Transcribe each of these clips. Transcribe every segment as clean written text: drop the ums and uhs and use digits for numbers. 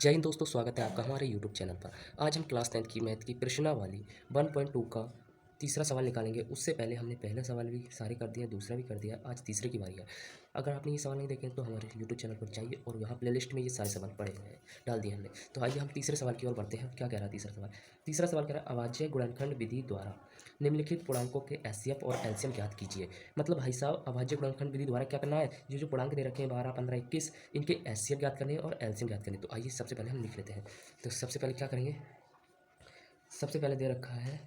जय हिंद दोस्तों, स्वागत है आपका हमारे यूट्यूब चैनल पर। आज हम क्लास 10th की मैथ की प्रश्नावली 1.2 का तीसरा सवाल निकालेंगे। उससे पहले हमने पहला सवाल भी सारे कर दिया, दूसरा भी कर दिया, आज तीसरे की बारी है। अगर आपने ये सवाल नहीं देखे तो हमारे यूट्यूब चैनल पर जाइए और यहाँ प्लेलिस्ट में ये सारे सवाल पड़े हुए हैं, डाल दिए हमने। तो आइए हम तीसरे सवाल की ओर बढ़ते हैं। क्या कह रहा है तीसरा सवाल? तीसरा सवाल कह रहा है अभाज्य गुणनखंड विधि द्वारा निम्नलिखित पूर्णांकों के एचसीएफ और एलसीएम ज्ञात कीजिए। मतलब भाई साहब, अभाज्य गुणनखंड विधि द्वारा क्या करना है? जो पूर्णांक दे रखे हैं 12, 15, 21, इनके एचसीएफ ज्ञात करने और एलसीएम ज्ञात करने। तो आइए सबसे पहले हम लिख लेते हैं। तो सबसे पहले क्या करेंगे? सबसे पहले दे रखा है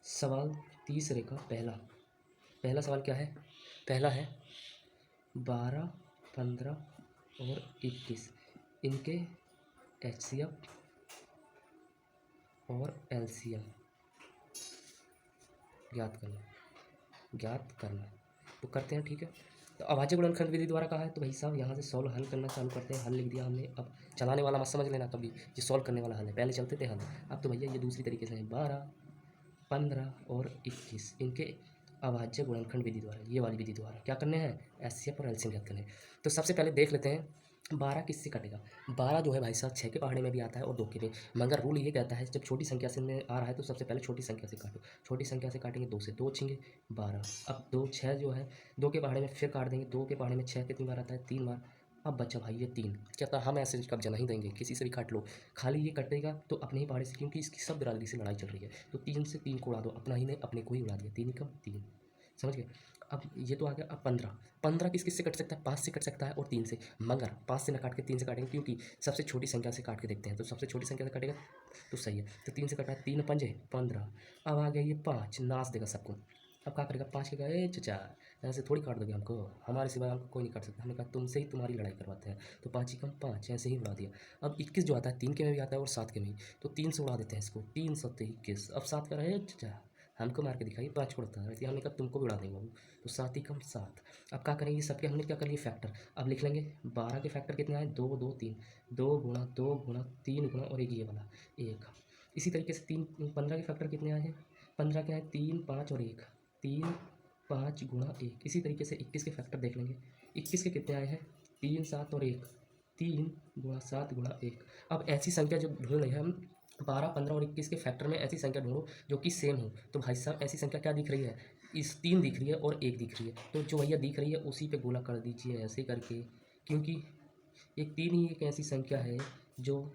सवाल तीसरे का पहला सवाल क्या है? पहला है 12, 15 और 21 इनके एचसीएफ और एलसीएम ज्ञात करना। तो करते हैं, ठीक है। तो अभाज्य गुणनखंड विधि द्वारा कहा है, तो भाई साहब यहाँ से सॉल्व हल करना चालू करते हैं। हल लिख दिया हमने। अब चलाने वाला मत समझ लेना कभी, ये सॉल्व करने वाला हल है। पहले चलते थे हल, अब तो भैया ये दूसरी तरीके से है। 12, 15 और 21 इनके अभाज्य गुणनखंड विधि द्वारा, ये वाली विधि द्वारा क्या करने हैं? एचसीएफ और एलसीएम ज्ञात करने हैं। तो सबसे पहले देख लेते हैं 12 किससे कटेगा। 12 जो है भाई साहब 6 के पहाड़े में भी आता है और 2 के में, मगर रूल ये कहता है जब छोटी संख्या से में आ रहा है तो सबसे पहले छोटी संख्या से काटो। छोटी संख्या से काटेंगे 2 से, 2 बचेंगे 12। अब 2, 6 जो है 2 के पहाड़े में फिर काट देंगे। 2 के पहाड़े में 6 कितनी बार आता है? 3 बार। अब बच्चा भाई ये 3, क्या था? हम ऐसे कब्जा नहीं देंगे, किसी से भी काट लो, खाली ये कटेगा तो अपने ही पहाड़े से, क्योंकि इसकी सब बिरादरी से लड़ाई चल रही है। तो 3 से 3 को उड़ा दो, अपना ही नहीं अपने को ही उड़ा दिया। 3 कम 3, समझ गए? अब ये तो आ गया। अब 15, 15 किस किस से कट सकता है? 5 से कट सकता है और 3 से, मगर 5 से ना काट के 3 से काटेंगे, क्योंकि सबसे छोटी संख्या से काट के देखते हैं। तो सबसे छोटी संख्या से काटेगा तो सही है। तो 3 से कटा है, 3 पंजे 15। अब आ गया ये 5, नाच देगा सबको। अब क्या करेगा? 5 के कहा ए चचा, ऐसे थोड़ी काट दोगे हमको, हमारे सिवाय हमको कोई नहीं काट सकता। हमने कहा तुमसे ही तुम्हारी लड़ाई करवाते हैं। तो 5 ही कम 5, ऐसे ही उड़ा दिया। अब 21 जो आता है 3 के में भी आता है और 7 के में भी, तो 3 से उड़ा देते हैं इसको। 3 7 21। अब 7 का रहे चचा, हमको मार के दिखाइए। 5 को उड़ता है, इसलिए हमने कहा तुमको भी उड़ा देंगे बाबू। तो 7 ही कम 7। अब क्या करेंगे? सबके हमने क्या कर लिए? फैक्टर। अब लिख लेंगे 12 के फैक्टर कितने आए? 2 2 3, 2 गुणा 2 गुणा 3 गुणा और एक ये वाला 1। इसी तरीके से 15 के फैक्टर कितने आए हैं? 15 के आए 3 5 और 1, 3 5 गुणा 1। इसी तरीके से 21 के फैक्टर देख लेंगे। 21 के कितने आए हैं? 3 7 और 1, 3 गुणा 7 गुणा 1। अब ऐसी संख्या जो ढूंढ रहे हैं हम, 12, 15 और 21 के फैक्टर में ऐसी संख्या ढूंढो जो कि सेम हो। तो भाई साहब ऐसी संख्या क्या दिख रही है? इस 3 दिख रही है और 1 दिख रही है। तो जो भैया दिख रही है उसी पे गोला कर दीजिए ऐसे करके, क्योंकि एक 3 ही एक ऐसी संख्या है जो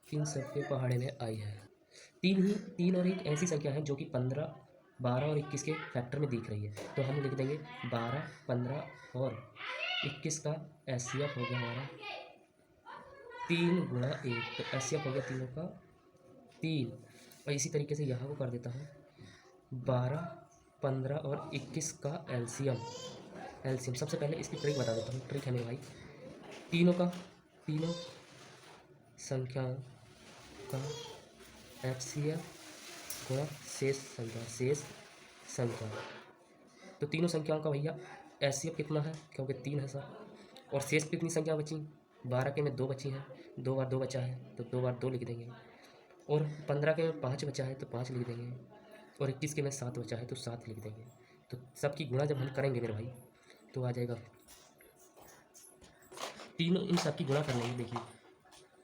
इन सबके पहाड़े में आई है। 3 और 1 ऐसी संख्या है जो कि 15, 12 और 21 के फैक्टर में दिख रही है। तो हम लिख देंगे 12, 15 और 21 का एचसीएफ हो गया हमारा 3 गुणा 1। तो एचसीएफ हो गया तीनों का 3। और इसी तरीके से यहाँ को कर देता हूँ 12, 15 और 21 का एलसीएम। सबसे पहले इसकी ट्रिक बता देता हूँ। ट्रिक है मेरे भाई, तीनों संख्याओं का एचसीएफ गुणा शेष संख्या। तो तीनों संख्याओं का भैया एचसीएफ कितना है? क्योंकि 3 है सर। और शेष कितनी संख्या बची? 12 के में 2 बची हैं, 2 बार 2 बचा है तो 2 बार 2 लिख देंगे। और 15 के में 5 बचा है तो 5 लिख देंगे। और 21 के में 7 बचा है तो 7 लिख देंगे। तो सबकी गुणा जब हम करेंगे मेरे भाई तो आ जाएगा तीनों, इन सबकी गुणा कर लेंगे। देखिए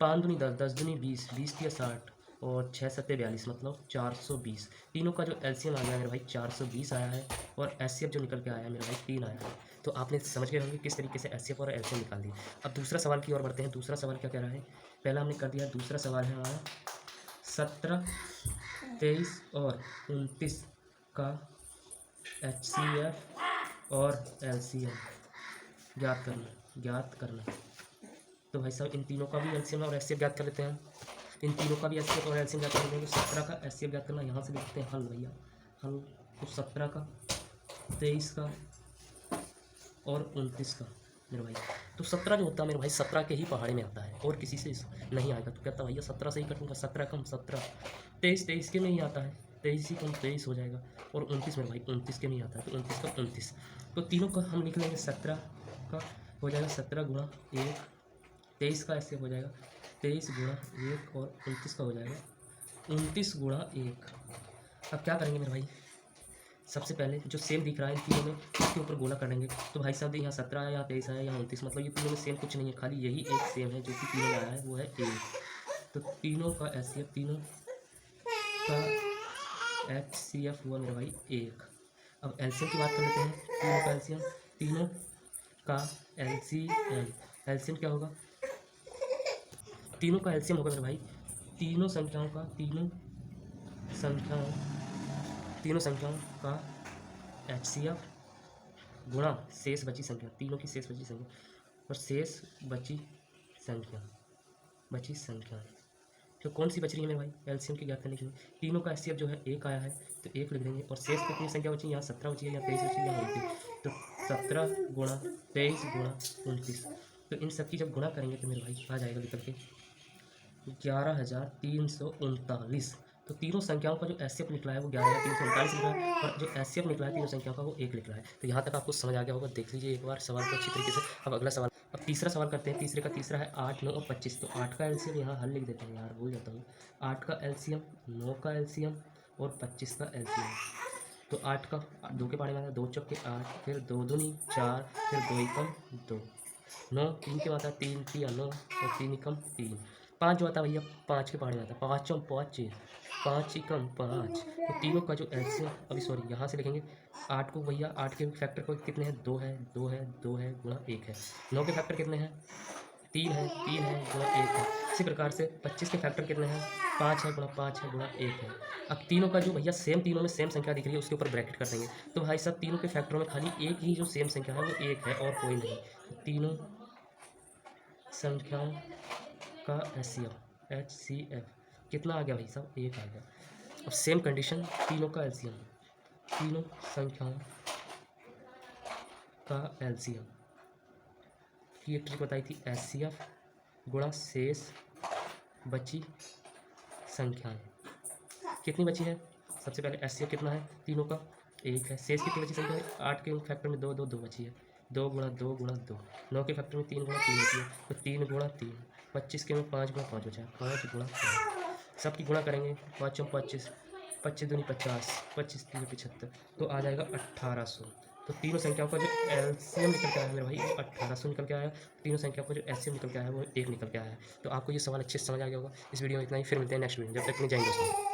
5 दूनी 10, 10 दूनी 20, 20 तिया 60 और 6 सत्ते 42, मतलब 420। तीनों का जो एलसीएम आ गया मेरे भाई 420 आया है। और एचसीएफ जो निकल के आया है मेरे भाई 3 आया है। तो आपने समझ गए होंगे किस तरीके से एचसीएफ और एलसीएम निकाल दिए। अब दूसरा सवाल की ओर बढ़ते हैं। दूसरा सवाल क्या कह रहा है? पहला हमने कर दिया, दूसरा सवाल है हमारा 17, 23 और 29 का एचसीएफ और एलसीएम ज्ञात करना। तो भाई साहब इन तीनों का भी एलसीएम और एचसीएफ ज्ञात कर लेते हैं। इन तीनों का भी एचसीएफ और एलसीएम ज्ञात कर लेते हैं। 17 का एचसीएफ ज्ञात करना, यहाँ से लिखते हैं हल भैया, हल। तो 17 का, 23 का और 29 का मेरे भाई। तो 17 जो होता है मेरे भाई 17 के ही पहाड़े में आता है और किसी से नहीं आएगा। तो कहता भैया 17 से ही कटूंगा, 17 कम 17। 23 के में ही आता है, 23 ही कम 23 हो जाएगा। और 29 मेरे भाई 29 के में ही आता है, तो 29 का 29। तो तीनों का हम लिख लेंगे। 17 का हो जाएगा 17 गुणा 1, 23 का ऐसे हो जाएगा 23 गुणा 1 और 29 का हो जाएगा 29 गुणा 1। अब क्या करेंगे मेरे भाई? सबसे पहले जो सेम दिख रहा है इन तीनों में, इसके ऊपर गोला करेंगे। तो भाई साहब यहाँ 17 है, यहाँ 23 है, यहाँ 29, मतलब ये तीनों में सेम कुछ नहीं है, खाली यही एक सेम है जो कि तीनों में आया है, वो है 1। तो तीनों का HCF, तीनों का HCF हुआ मेरा भाई 1। अब एलसीएम की बात कर लेते हैं। तीनों का एलसीएम, तीनों का एलसीएम, एलसीएम क्या होगा? तीनों का एलसीएम होगा मेरे भाई तीनों संख्याओं का, तीनों संख्याओं का HCF गुणा शेष बची संख्या, तीनों की शेष बची संख्या, और शेष बची संख्या तो कौन सी बच रही है मेरे भाई? एलसीएम की ज्ञात करने के लिए तीनों का HCF जो है 1 आया है तो 1 लिख देंगे, और शेष कितनी संख्या बची? यहाँ 17 बची है, यहाँ 23 बची है, यहाँ 29, तो 17 गुणा 23 गुणा 29। तो इन सब की जब गुणा करेंगे तो मेरे भाई आ जाएगा निकल के 11,339। तो तीनों संख्याओं का जो HCF निकला है वो 11,339 निकला है, और जो HCF निकला है तीनों संख्याओं का वो 1 निकला है। तो यहाँ तक आपको समझ आ गया होगा। देख लीजिए एक बार सवाल को अच्छी तरीके से। अब अगला सवाल, अब तीसरा सवाल करते हैं। तीसरे का तीसरा है 8, 9 और 25। तो 8 का एलसीएम यहाँ हल लिख देते हैं यार, भूल जाता हूँ। 8 का एलसीएम, 9 का एलसीएम और 25 का एलसीएम। तो 8 का 2 के पाड़े में आता है, 2 चौके 8, फिर 2 दूनी 4, फिर 2 एकम 2, 9 3 के आता है, 3 3 9 और 3 एकम 3, 5 जो आता है भैया 5 के पहाड़ में आता है, 5 चौम 5 5 एकम 5। तो तीनों का जो एलसीएम, अभी सॉरी यहाँ से लिखेंगे 8 को भैया, 8 के फैक्टर को कितने हैं? 2 है, 2 है, 2 है गुणा 1 है। 9 के फैक्टर कितने हैं? 3 है, 3 है गुणा 1 है। इसी प्रकार से 25 के फैक्टर कितने हैं? 5 है गुणा 5 है गुणा 1 है। अब तीनों का जो भैया सेम, तीनों में सेम संख्या दिख रही है उसके ऊपर ब्रैकेट कर देंगे। तो भाई साहब तीनों के फैक्टरों में खाली एक ही जो सेम संख्या है वो 1 है और कोई नहीं। तो तीनों संख्याओं का HCF कितना आ गया भाई साहब? 1 आ गया। अब सेम कंडीशन, तीनों का एलसीएम, तीनों संख्याओं का एलसीएम की एक ट्रिक बताई थी, HCF गुणा शेष बची संख्याएं। कितनी बची है? सबसे पहले HCF कितना है? तीनों का 1 है। शेष कितनी बची संख्या है? 8 के फैक्टर में 2 2 2 बची है, 2 गुणा 2 गुणा 2। 9 के फैक्टर में 3 गुणा 3 बची है, तो 3 गुणा 3। 25 के में 5 गुणा 5 बचा है, 5 गुणा 5। सबकी गुणा करेंगे, 5 25, 25 दूनी 50, 25 3 75, तो आ जाएगा 1800। तो तीनों संख्याओं का जो एलसीएम निकल के आया है मेरे भाई वो 1800 निकल के आया है। तीनों संख्याओं का जो एलसीएम निकल के आया है वो 1 निकल के आया है। तो आपको ये सवाल अच्छे से समझ आ गया होगा। इस वीडियो में इतना ही, फिर मिलते हैं नेक्स्ट वीडियो। जब तक के लिए जय हिंद दोस्तों।